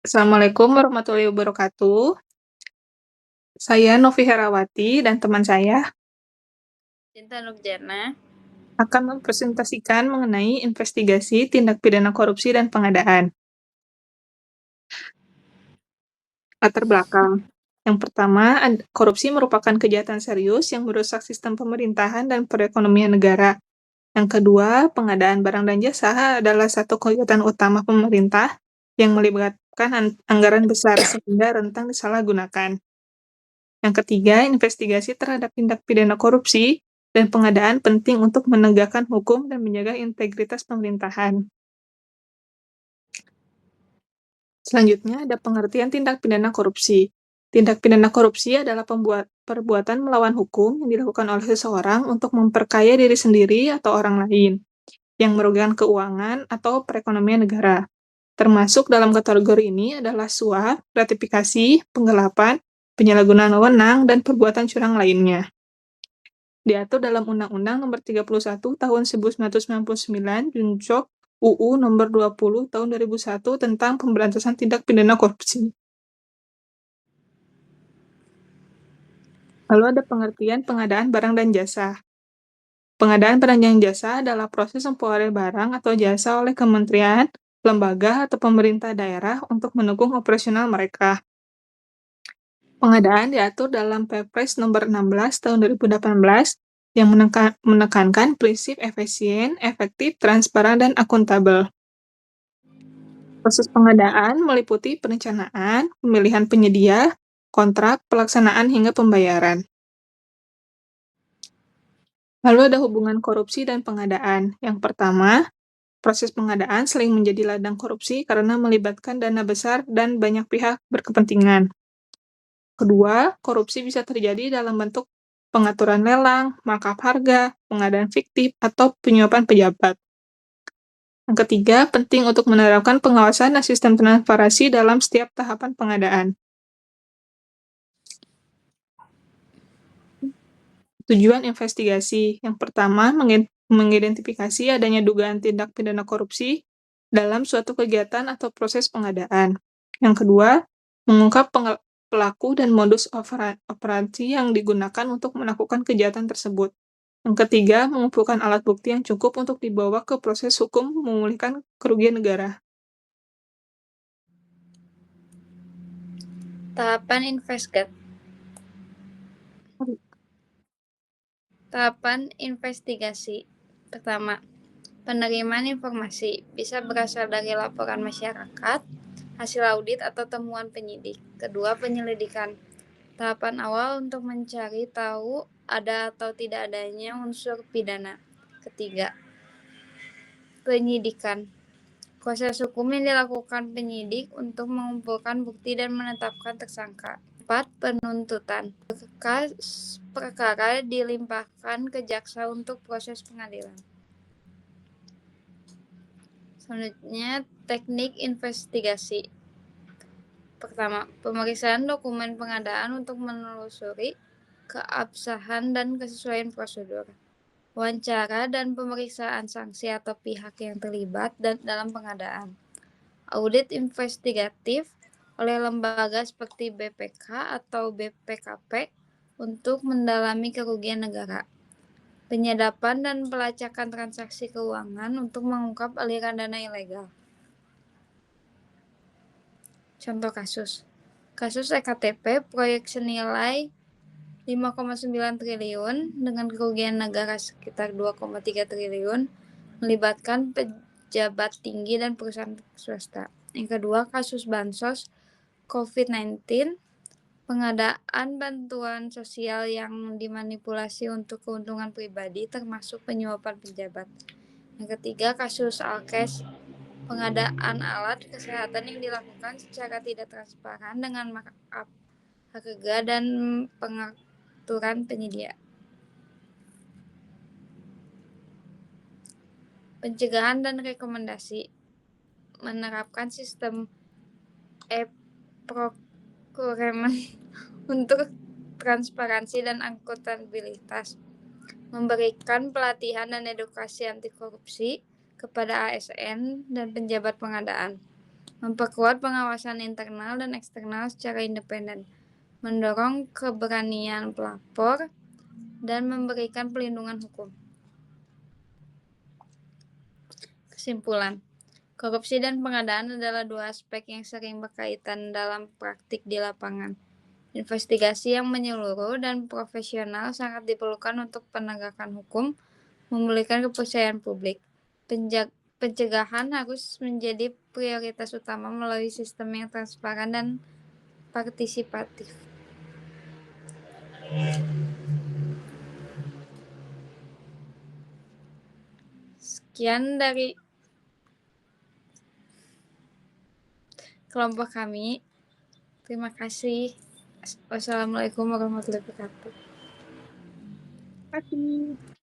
Assalamualaikum warahmatullahi wabarakatuh. Saya Novi Herawati dan teman saya Cinta Nurjana. akan mempresentasikan mengenai investigasi tindak pidana korupsi dan pengadaan. Latar belakang. Yang pertama, korupsi merupakan kejahatan serius yang merusak sistem pemerintahan dan perekonomian negara. Yang kedua, pengadaan barang dan jasa adalah satu kegiatan utama pemerintah yang melibatkan anggaran besar sehingga rentan disalahgunakan. Yang ketiga, investigasi terhadap tindak pidana korupsi dan pengadaan penting untuk menegakkan hukum dan menjaga integritas pemerintahan. Selanjutnya, ada pengertian tindak pidana korupsi. Tindak pidana korupsi adalah perbuatan melawan hukum yang dilakukan oleh seseorang untuk memperkaya diri sendiri atau orang lain, yang merugikan keuangan atau perekonomian negara. Termasuk dalam kategori ini adalah suap, gratifikasi, penggelapan, penyalahgunaan wewenang, dan perbuatan curang lainnya. Diatur dalam Undang-Undang Nomor 31 Tahun 1999, Juncok UU Nomor 20 Tahun 2001 tentang Pemberantasan Tindak Pidana Korupsi. Lalu ada pengertian pengadaan barang dan jasa. Pengadaan barang dan jasa adalah proses memperoleh barang atau jasa oleh kementerian, lembaga, atau pemerintah daerah untuk mendukung operasional mereka. Pengadaan diatur dalam Perpres Nomor 16 Tahun 2018 yang menekankan prinsip efisien, efektif, transparan, dan akuntabel. Proses pengadaan meliputi perencanaan, pemilihan penyedia, kontrak, pelaksanaan, hingga pembayaran. Lalu ada hubungan korupsi dan pengadaan. Yang pertama, proses pengadaan sering menjadi ladang korupsi karena melibatkan dana besar dan banyak pihak berkepentingan. Kedua, korupsi bisa terjadi dalam bentuk pengaturan lelang, markup harga, pengadaan fiktif, atau penyuapan pejabat. Yang ketiga, penting untuk menerapkan pengawasan dan sistem transparansi dalam setiap tahapan pengadaan. Tujuan investigasi. Yang pertama, mengidentifikasi adanya dugaan tindak pidana korupsi dalam suatu kegiatan atau proses pengadaan. Yang kedua, mengungkap pelaku dan modus operandi yang digunakan untuk melakukan kejahatan tersebut. Yang ketiga, mengumpulkan alat bukti yang cukup untuk dibawa ke proses hukum memulihkan kerugian negara. Tahapan investigasi. Pertama, penerimaan informasi bisa berasal dari laporan masyarakat, hasil audit atau temuan penyidik. Kedua, penyelidikan. Tahapan awal untuk mencari tahu ada atau tidak adanya unsur pidana. Ketiga, penyidikan. Proses hukum yang dilakukan penyidik untuk mengumpulkan bukti dan menetapkan tersangka. 4. Penuntutan. Berkas perkara dilimpahkan ke jaksa untuk proses pengadilan. Selanjutnya, teknik investigasi. Pertama, pemeriksaan dokumen pengadaan untuk menelusuri keabsahan dan kesesuaian prosedur. Wawancara dan pemeriksaan saksi atau pihak yang terlibat dalam pengadaan. Audit investigatif oleh lembaga seperti BPK atau BPKP untuk mendalami kerugian negara. Penyadapan dan pelacakan transaksi keuangan untuk mengungkap aliran dana ilegal. Contoh kasus. Kasus EKTP proyek senilai 5,9 triliun dengan kerugian negara sekitar 2,3 triliun melibatkan pejabat tinggi dan perusahaan swasta. Yang kedua, kasus bansos COVID-19, pengadaan bantuan sosial yang dimanipulasi untuk keuntungan pribadi termasuk penyuapan pejabat. Yang ketiga, kasus Alkes, pengadaan alat kesehatan yang dilakukan secara tidak transparan dengan markup harga dan pengaturan penyedia. Pencegahan dan rekomendasi. Menerapkan sistem e-procurement untuk transparansi dan akuntabilitas. Memberikan pelatihan dan edukasi anti korupsi kepada ASN dan penjabat pengadaan. memperkuat pengawasan internal dan eksternal secara independen, mendorong keberanian pelapor, dan memberikan pelindungan hukum. Kesimpulan, korupsi dan pengadaan adalah dua aspek yang sering berkaitan dalam praktik di lapangan. Investigasi yang menyeluruh dan profesional sangat diperlukan untuk penegakan hukum, memulihkan kepercayaan publik. Pencegahan harus menjadi prioritas utama melalui sistem yang transparan dan partisipatif. Sekian dari kelompok kami. Terima kasih. Wassalamualaikum warahmatullahi wabarakatuh. Terima kasih.